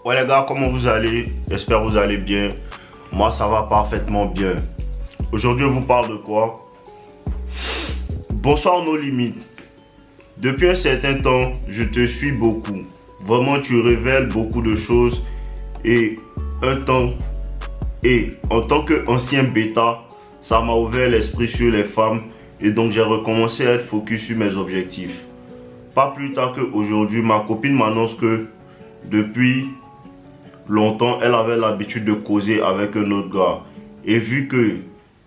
Ouais les gars, comment vous allez? J'espère que vous allez bien. Moi ça va parfaitement bien. Aujourd'hui on vous parle de quoi? Bonsoir nos limites. Depuis un certain temps, je te suis beaucoup. Vraiment tu révèles beaucoup de choses. Et en tant qu'ancien bêta, ça m'a ouvert l'esprit sur les femmes. Et donc j'ai recommencé à être focus sur mes objectifs. Pas plus tard qu'aujourd'hui, ma copine m'annonce que depuis longtemps, elle avait l'habitude de causer avec un autre gars. Et vu que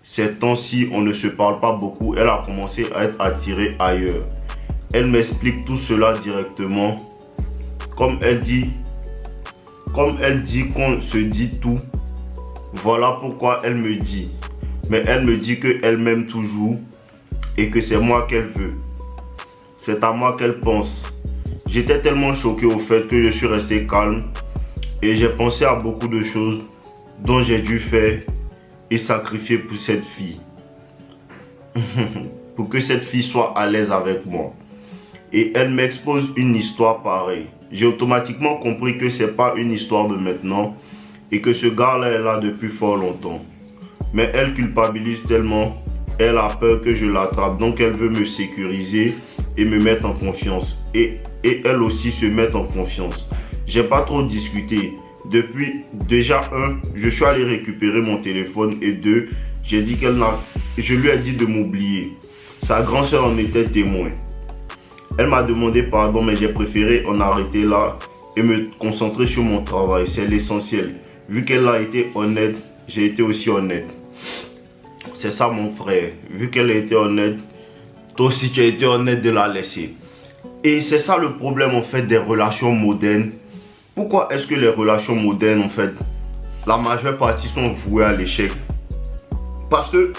ces temps-ci, on ne se parle pas beaucoup, elle a commencé à être attirée ailleurs. Elle m'explique tout cela directement. Comme elle dit qu'on se dit tout, voilà pourquoi elle me dit. Mais elle me dit qu'elle m'aime toujours et que c'est moi qu'elle veut. C'est à moi qu'elle pense. J'étais tellement choqué au fait que je suis resté calme et j'ai pensé à beaucoup de choses dont j'ai dû faire et sacrifier pour cette fille. Pour que cette fille soit à l'aise avec moi. Et elle m'expose une histoire pareille. J'ai automatiquement compris que c'est pas une histoire de maintenant et que ce gars-là est là depuis fort longtemps. Mais elle culpabilise tellement, elle a peur que je l'attrape, donc elle veut me sécuriser et me mettre en confiance. Et elle aussi se met en confiance. J'ai pas trop discuté. Depuis, déjà je suis allé récupérer mon téléphone et je lui ai dit de m'oublier. Sa grande soeur en était témoin. Elle m'a demandé pardon, mais j'ai préféré en arrêter là et me concentrer sur mon travail. C'est l'essentiel. Vu qu'elle a été honnête, j'ai été aussi honnête. C'est ça mon frère. Vu qu'elle a été honnête, toi aussi tu as été honnête de la laisser. Et c'est ça le problème en fait des relations modernes. Pourquoi est-ce que les relations modernes en fait, la majeure partie sont vouées à l'échec? Parce que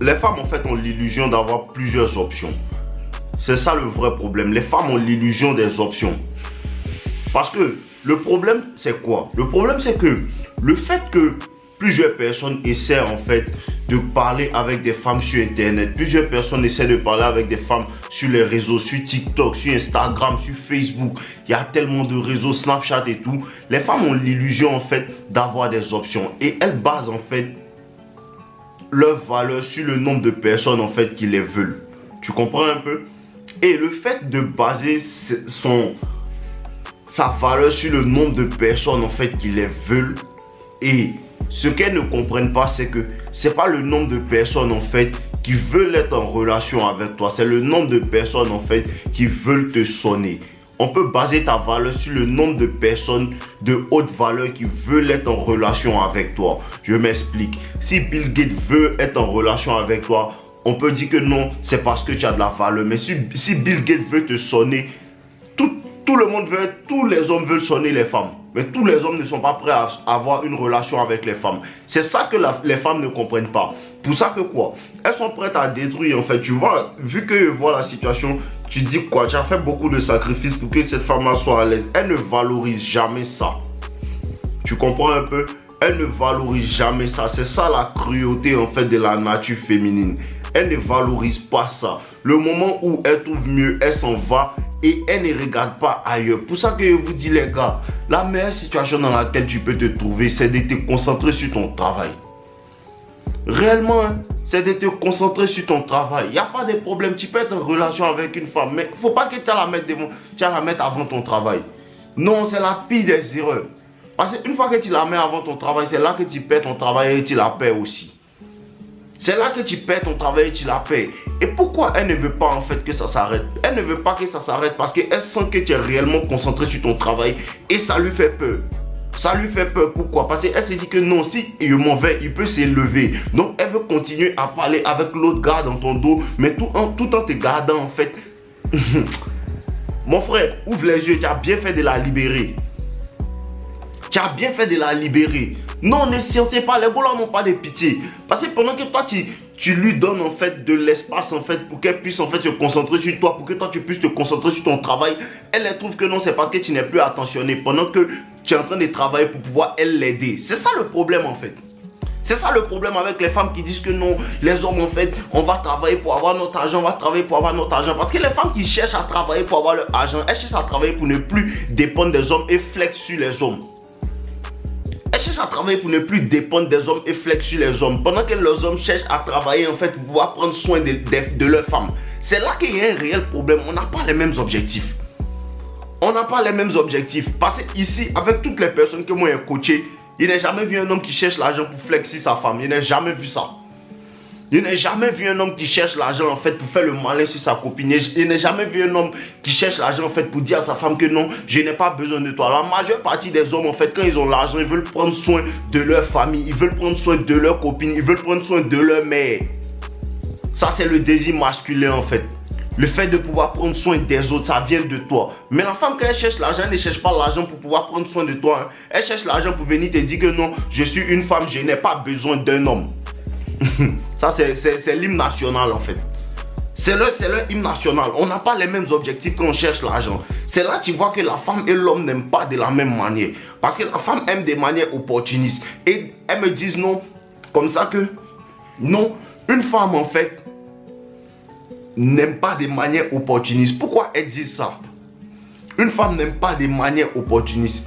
les femmes en fait ont l'illusion d'avoir plusieurs options. C'est ça le vrai problème. Les femmes ont l'illusion des options. Parce que le problème c'est quoi? Le problème c'est que le fait que plusieurs personnes essaient en fait de parler avec des femmes sur internet. Plusieurs personnes essaient de parler avec des femmes sur les réseaux, sur TikTok, sur Instagram, sur Facebook. Il y a tellement de réseaux, Snapchat et tout. Les femmes ont l'illusion en fait d'avoir des options. Et elles basent en fait leur valeur sur le nombre de personnes en fait qui les veulent. Tu comprends un peu? Et le fait de baser sa valeur sur le nombre de personnes en fait qui les veulent, et ce qu'elles ne comprennent pas, c'est que c'est pas le nombre de personnes en fait qui veulent être en relation avec toi, c'est le nombre de personnes en fait qui veulent te sonner. On peut baser ta valeur sur le nombre de personnes de haute valeur qui veulent être en relation avec toi. Je m'explique. Si Bill Gates veut être en relation avec toi, on peut dire que non, c'est parce que tu as de la valeur. Mais si Bill Gates veut te sonner, tout le monde veut, tous les hommes veulent sonner les femmes. Mais tous les hommes ne sont pas prêts à avoir une relation avec les femmes. C'est ça que les femmes ne comprennent pas. Pour ça que quoi? Elles sont prêtes à détruire en fait. Tu vois, vu que voilà la situation, tu dis quoi? Tu as fait beaucoup de sacrifices pour que cette femme-là soit à l'aise. Elle ne valorise jamais ça. Tu comprends un peu? Elle ne valorise jamais ça. C'est ça la cruauté en fait de la nature féminine. Elle ne valorise pas ça. Le moment où elle trouve mieux, elle s'en va. Et elle ne regarde pas ailleurs. Pour ça que je vous dis les gars, la meilleure situation dans laquelle tu peux te trouver, c'est de te concentrer sur ton travail. Réellement, hein, c'est de te concentrer sur ton travail. Il n'y a pas de problème. Tu peux être en relation avec une femme, mais il ne faut pas que tu la mettes avant ton travail. Non, c'est la pire des erreurs. Parce qu'une fois que tu la mets avant ton travail, c'est là que tu perds ton travail et tu la perds aussi. C'est là que tu perds ton travail et tu la perds. Et pourquoi elle ne veut pas en fait que ça s'arrête? Elle ne veut pas que ça s'arrête parce qu'elle sent que tu es réellement concentré sur ton travail et ça lui fait peur. Ça lui fait peur. Pourquoi? Parce qu'elle se dit que non, si il m'en va, il peut s'élever. Donc elle veut continuer à parler avec l'autre gars dans ton dos, mais tout en te gardant en fait. Mon frère, ouvre les yeux, tu as bien fait de la libérer. Tu as bien fait de la libérer. Non, ne sciencez pas, les gars n'ont pas de pitié. Parce que pendant que toi, tu lui donnes en fait de l'espace en fait pour qu'elle puisse en fait se concentrer sur toi, pour que toi tu puisses te concentrer sur ton travail, elle trouve que non, c'est parce que tu n'es plus attentionné pendant que tu es en train de travailler pour pouvoir elle l'aider. C'est ça le problème en fait. C'est ça le problème avec les femmes qui disent que non, les hommes en fait, on va travailler pour avoir notre argent, on va travailler pour avoir notre argent. Parce que les femmes qui cherchent à travailler pour avoir leur argent, elles cherchent à travailler pour ne plus dépendre des hommes et flexer sur les hommes. Elles cherchent à travailler pour ne plus dépendre des hommes et flexer sur les hommes. Pendant que les hommes cherchent à travailler en fait pour pouvoir prendre soin de leurs femmes. C'est là qu'il y a un réel problème. On n'a pas les mêmes objectifs. On n'a pas les mêmes objectifs. Parce que ici, avec toutes les personnes que moi j'ai coachées, il n'a jamais vu un homme qui cherche l'argent pour flexer sa femme. Il n'a jamais vu ça. Il n'a jamais vu un homme qui cherche l'argent en fait pour faire le malin sur sa copine. Il n'a jamais vu un homme qui cherche l'argent en fait pour dire à sa femme que non, je n'ai pas besoin de toi. La majeure partie des hommes en fait, quand ils ont l'argent, ils veulent prendre soin de leur famille, ils veulent prendre soin de leur copine, ils veulent prendre soin de leur mère. Ça c'est le désir masculin en fait. Le fait de pouvoir prendre soin des autres, ça vient de toi. Mais la femme, quand elle cherche l'argent, elle ne cherche pas l'argent pour pouvoir prendre soin de toi. Hein. Elle cherche l'argent pour venir te dire que non, je suis une femme, je n'ai pas besoin d'un homme. Ça, c'est l'hymne national en fait. C'est leur hymne national. On n'a pas les mêmes objectifs quand on cherche l'argent. C'est là que tu vois que la femme et l'homme n'aiment pas de la même manière. Parce que la femme aime des manières opportunistes. Et elles me disent non, comme ça que non, une femme en fait n'aime pas des manières opportunistes. Pourquoi elles disent ça? Une femme n'aime pas des manières opportunistes.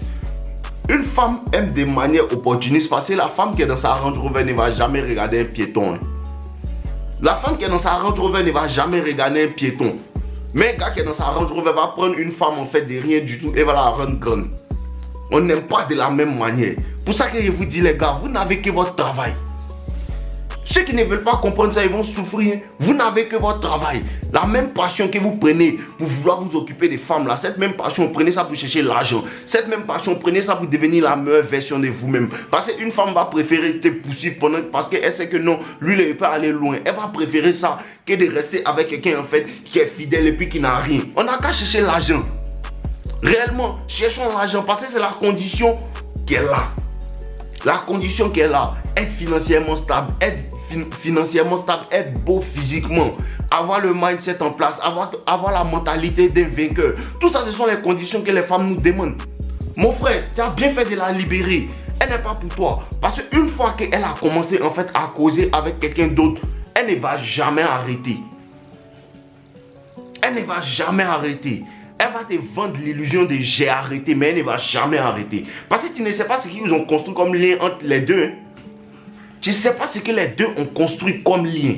Une femme aime des manières opportunistes parce que la femme qui est dans sa Range Rover ne va jamais regarder un piéton. Hein. La femme qui est dans sa Range Rover ne va jamais regarder un piéton. Mais un gars qui est dans sa Range Rover va prendre une femme en fait de rien du tout et va la rendre grande. On n'aime pas de la même manière. Pour ça que je vous dis les gars, vous n'avez que votre travail. Ceux qui ne veulent pas comprendre ça, ils vont souffrir. Vous n'avez que votre travail. La même passion que vous prenez pour vouloir vous occuper des femmes là, cette même passion, prenez ça pour chercher l'argent. Cette même passion, prenez ça pour devenir la meilleure version de vous-même. Parce qu'une femme va préférer te pousser parce qu'elle sait que non, lui il ne peut aller loin. Elle va préférer ça que de rester avec quelqu'un en fait qui est fidèle et puis qui n'a rien. On n'a qu'à chercher l'argent. Réellement, cherchons l'argent parce que c'est la condition qui est là. La condition qui est là, être financièrement stable, être beau physiquement, avoir le mindset en place, avoir la mentalité d'un vainqueur. Tout ça, ce sont les conditions que les femmes nous demandent. Mon frère, tu as bien fait de la libérer. Elle n'est pas pour toi. Parce qu'une fois qu'elle a commencé en fait à causer avec quelqu'un d'autre, elle ne va jamais arrêter. Elle ne va jamais arrêter. Elle va te vendre l'illusion de j'ai arrêté, mais elle ne va jamais arrêter. Parce que tu ne sais pas ce qu'ils ont construit comme lien entre les deux. Hein. Tu ne sais pas ce que les deux ont construit comme lien.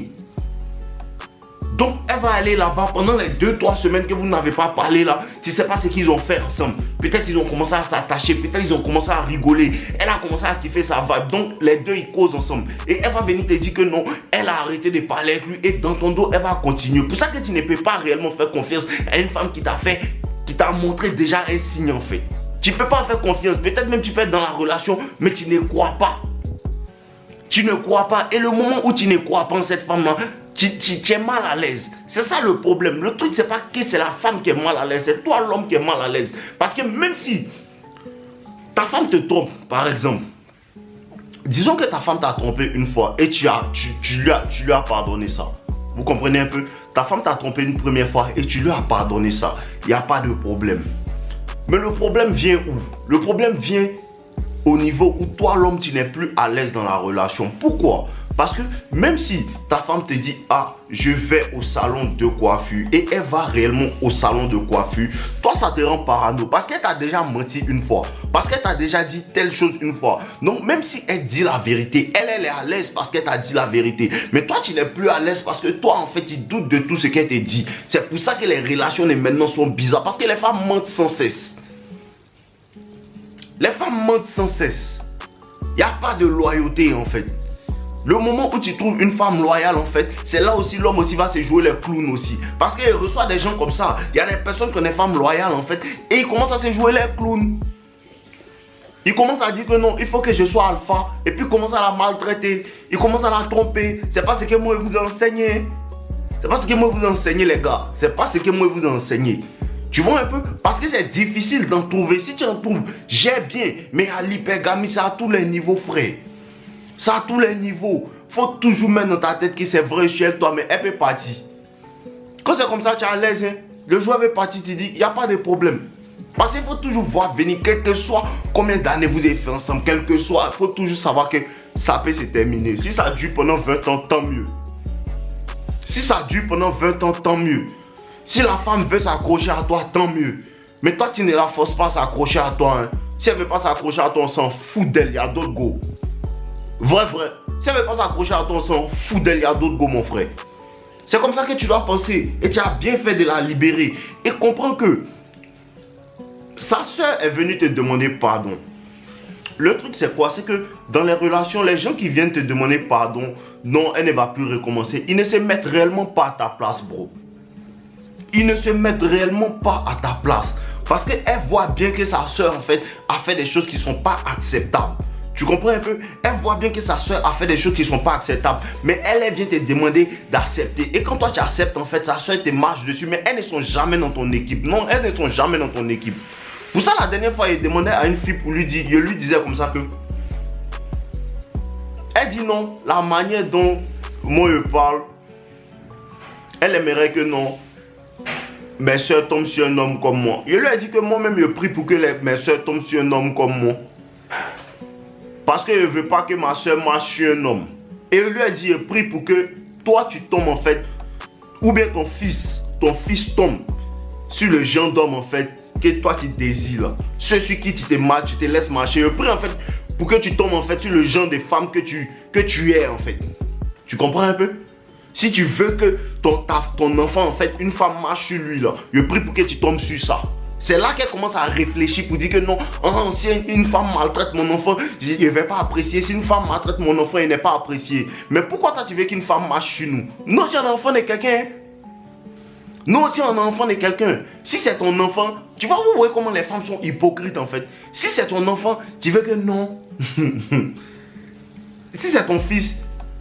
Donc, elle va aller là-bas pendant les 2-3 semaines que vous n'avez pas parlé là. Tu ne sais pas ce qu'ils ont fait ensemble. Peut-être ils ont commencé à s'attacher. Peut-être ils ont commencé à rigoler. Elle a commencé à kiffer sa vibe. Donc, les deux, ils causent ensemble. Et elle va venir te dire que non, elle a arrêté de parler avec lui. Et dans ton dos, elle va continuer. Pour ça que tu ne peux pas réellement faire confiance à une femme qui t'a montré déjà un signe en fait. Tu ne peux pas faire confiance. Peut-être même tu peux être dans la relation, mais tu ne crois pas. Tu ne crois pas. Et le moment où tu ne crois pas en cette femme-là, tu es mal à l'aise. C'est ça le problème. Le truc, c'est pas que c'est la femme qui est mal à l'aise. C'est toi l'homme qui est mal à l'aise. Parce que même si ta femme te trompe, par exemple, disons que ta femme t'a trompé une fois et tu lui as pardonné ça. Vous comprenez un peu? Ta femme t'a trompé une première fois et tu lui as pardonné ça. Il n'y a pas de problème. Mais le problème vient où? Le problème vient au niveau où toi l'homme tu n'es plus à l'aise dans la relation. Pourquoi? Parce que même si ta femme te dit ah je vais au salon de coiffure et elle va réellement au salon de coiffure, toi ça te rend parano parce qu'elle t'a déjà menti une fois, parce qu'elle t'a déjà dit telle chose une fois. Donc même si elle dit la vérité, elle est à l'aise parce qu'elle t'a dit la vérité, mais toi tu n'es plus à l'aise parce que toi en fait tu doutes de tout ce qu'elle te dit. C'est pour ça que les relations maintenant sont bizarres, parce que les femmes mentent sans cesse. Les femmes mentent sans cesse. Il n'y a pas de loyauté en fait. Le moment où tu trouves une femme loyale en fait, c'est là aussi l'homme aussi va se jouer les clowns aussi. Parce qu'il reçoit des gens comme ça. Il y a des personnes qui ont des femmes loyales en fait. Et ils commencent à se jouer les clowns. Ils commencent à dire que non, il faut que je sois alpha. Et puis ils commencent à la maltraiter. Ils commencent à la tromper. C'est pas ce que moi je vous ai enseigné. C'est pas ce que moi je vous ai enseigné les gars. C'est pas ce que moi je vous ai enseigné. Tu vois un peu? Parce que c'est difficile d'en trouver. Si tu en trouves, j'ai bien. Mais à l'hypergamie, c'est à tous les niveaux, frère. C'est à tous les niveaux. Faut toujours mettre dans ta tête que c'est vrai, je suis avec toi, mais elle peut partir. Quand c'est comme ça, tu es à l'aise. Hein? Le joueur veut partir, tu dis, il n'y a pas de problème. Parce qu'il faut toujours voir venir, quel que soit combien d'années vous avez fait ensemble, quel que soit, il faut toujours savoir que ça peut se terminer. Si ça dure pendant 20 ans, tant mieux. Si ça dure pendant 20 ans, tant mieux. Si la femme veut s'accrocher à toi, tant mieux. Mais toi, tu ne la forces pas à s'accrocher à toi. Hein. Si elle ne veut pas s'accrocher à toi, on s'en fout d'elle. Il y a d'autres go. Vrai. Si elle ne veut pas s'accrocher à toi, on s'en fout d'elle. Il y a d'autres go, mon frère. C'est comme ça que tu dois penser. Et tu as bien fait de la libérer. Et comprends que sa soeur est venue te demander pardon. Le truc, c'est quoi? C'est que dans les relations, les gens qui viennent te demander pardon, non, elle ne va plus recommencer. Ils ne se mettent réellement pas à ta place, bro. Ils ne se mettent réellement pas à ta place. Parce qu'elle voit bien que sa soeur, en fait, a fait des choses qui ne sont pas acceptables. Tu comprends un peu? Elle voit bien que sa soeur a fait des choses qui ne sont pas acceptables. Mais elle vient te demander d'accepter. Et quand toi, tu acceptes, en fait, sa soeur te marche dessus. Mais elles ne sont jamais dans ton équipe. Non, elles ne sont jamais dans ton équipe. Pour ça, la dernière fois, il demandait à une fille pour lui dire, il lui disait comme ça que... Elle dit non, la manière dont moi je parle, elle aimerait que non, mes soeurs tombent sur un homme comme moi. Je lui ai dit que moi-même, je prie pour que mes soeurs tombent sur un homme comme moi. Parce que je ne veux pas que ma soeur marche sur un homme. Et je lui ai dit, je prie pour que toi, tu tombes en fait, ou bien ton fils tombe sur le genre d'homme en fait, que toi tu désires. Ceux sur qui tu te laisses marcher. Je prie en fait pour que tu tombes en fait sur le genre de femme que tu es en fait. Tu comprends un peu? Si tu veux que ton enfant en fait, une femme marche sur lui là, je prie pour que tu tombes sur ça. C'est là qu'elle commence à réfléchir pour dire que non, si une femme maltraite mon enfant, je ne vais pas apprécier. Si une femme maltraite mon enfant, il n'est pas apprécié. Mais pourquoi toi tu veux qu'une femme marche sur nous? Non, si un enfant est quelqu'un. Non, si un enfant est quelqu'un. Si c'est ton enfant, tu vois, vous voyez comment les femmes sont hypocrites en fait. Si c'est ton enfant, tu veux que non. Si c'est ton fils,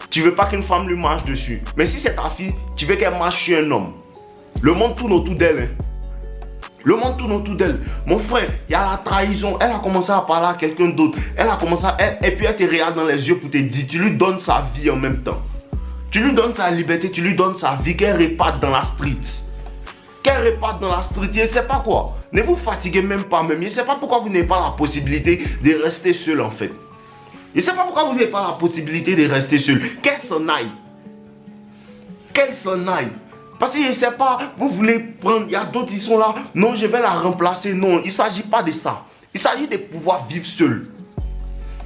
tu veux pas qu'une femme lui marche dessus. Mais si c'est ta fille, tu veux qu'elle marche sur un homme. Le monde tourne autour d'elle. Hein. Le monde tourne autour d'elle. Mon frère, il y a la trahison. Elle a commencé à parler à quelqu'un d'autre. Elle a commencé à... Et puis elle te regarde dans les yeux pour te dire, tu lui donnes sa vie en même temps. Tu lui donnes sa liberté, tu lui donnes sa vie, qu'elle réparte dans la street. Qu'elle réparte dans la street, je ne sais pas quoi. Ne vous fatiguez même pas même. Je ne sais pas pourquoi vous n'avez pas la possibilité de rester seul en fait. Je ne sais pas pourquoi vous n'avez pas la possibilité de rester seul. Qu'elle s'en aille. Qu'elle s'en aille. Parce que je ne sais pas, vous voulez prendre, il y a d'autres qui sont là. Non, je vais la remplacer. Non, il ne s'agit pas de ça. Il s'agit de pouvoir vivre seul.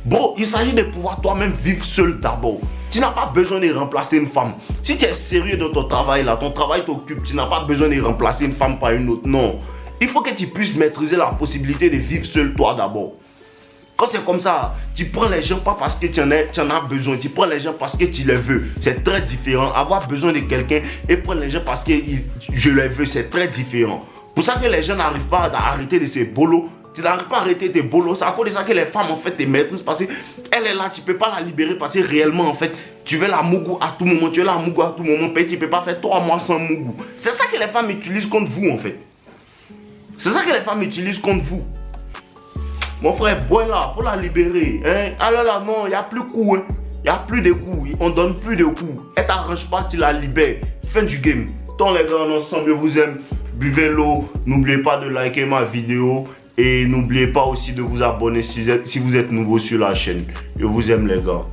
Bro, il s'agit de pouvoir toi-même vivre seul d'abord. Tu n'as pas besoin de remplacer une femme. Si tu es sérieux dans ton travail là, ton travail t'occupe, tu n'as pas besoin de remplacer une femme par une autre. Non. Il faut que tu puisses maîtriser la possibilité de vivre seul toi d'abord. Quand c'est comme ça, tu prends les gens pas parce que tu en as besoin. Tu prends les gens parce que tu les veux. C'est très différent. Avoir besoin de quelqu'un et prendre les gens parce que je les veux, c'est très différent. Pour ça que les gens n'arrivent pas à arrêter de ces bolos. Tu n'arrives pas à arrêter tes bolos. C'est à cause de ça que les femmes en fait te maîtrisent. Parce qu'elle est là, tu ne peux pas la libérer. Parce que réellement en fait, tu veux la mougou à tout moment. Tu veux la mougou à tout moment. Tu ne peux pas faire 3 mois sans mougou. C'est ça que les femmes utilisent contre vous en fait. C'est ça que les femmes utilisent contre vous. Mon frère, voilà, faut la libérer. Hein? Ah là là, non, il n'y a plus de coups. Hein? Il n'y a plus de coups. On donne plus de coups. Elle t'arrange pas, tu la libères. Fin du game. Tant les gars, ensemble, je vous aime. Buvez l'eau. N'oubliez pas de liker ma vidéo. Et n'oubliez pas aussi de vous abonner si vous êtes nouveau sur la chaîne. Je vous aime les gars.